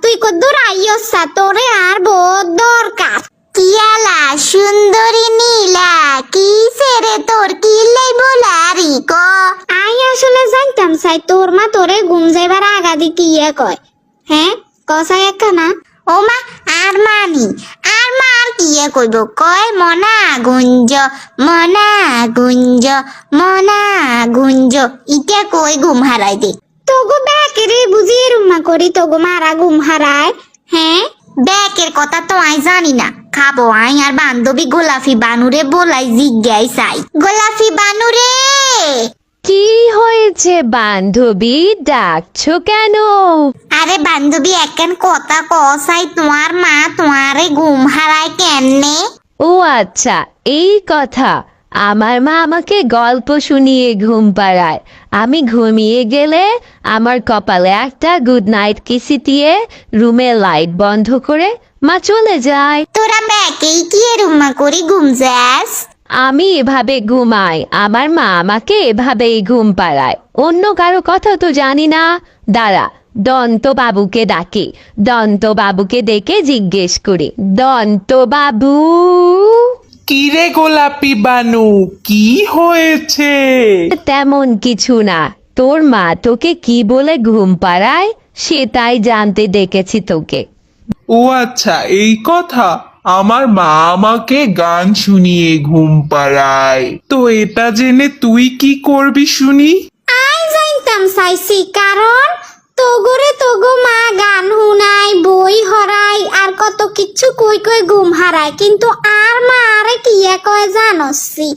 তুই কদ্দুর আইয়সা তোরে আর বহুত দরকার। কিয়ালা সুন্দরী নীলা কি সেরে তোর কি লাইব লারি ক। আই আসলে জানতাম চাই তোর মা তোরে ঘুম যাইবার আগাদি কি কয়। হ্যাঁ কসাই একখানা। ও মা আর মানি আর মা আর কি কইব কয় মনা গুঞ্জ মনা গুঞ্জ মনা গুঞ্জ ইটা কই ঘুম হারাই দে। তোগো ব্যাকেরে বুঝি রুমা করি তোগো মারা ঘুম হারায়। হ্যাঁ ব্যাকের কথা তো আই জানি না, খাবো আই আর বান্ধবী গোলাপি বানুরে বলাই জিজ্ঞাই চাই। গোলাপি বানুরে কি হয়েছে বান্ধবী, ডাকছো কেন? আরে বান্ধবী একখান কথা কসাই, তোমার মা তোমারে ঘুম হারায় কেমনে? ও আচ্ছা এই কথা। আমার মা আমাকে গল্প শুনিয়ে ঘুম পাড়ায়। আমি ঘুমিয়ে গেলে আমার কপালে একটা গুড নাইট কিসি দিয়ে রুমের লাইট বন্ধ করে মা চলে যায়। তোরা ব্যাকেই কি রুমা করি ঘুম যাস? আমি এভাবে ঘুমাই, আমার মা আমাকে এভাবেই ঘুম পাড়ায়, অন্য কারো কথা তো জানি না। দাঁড়া দন্ত বাবুকে ডাকি, দন্ত বাবুকে ডেকে জিজ্ঞেস করি, দন্ত বাবু। কিরে গোলাপি বানু, কি হয়েছে? তেমন কিছু না, তোর মা তোকে কি বলে ঘুম পাড়ায় সেটাই জানতে ডেকেছি তোকে। ও আচ্ছা এই কথা। আমার মা আমাকে গান শুনিয়ে ঘুম পাড়ায়, তো এটা জেনে তুই কি করবি শুনি? আই জানতাম চাইছি, কারণ তোগরে তোগো মা গান শুনাই বই হরাই আর কত কিছু কই কই ঘুম হারায়, কিন্তু আর মা আরে কি কয় জানসি।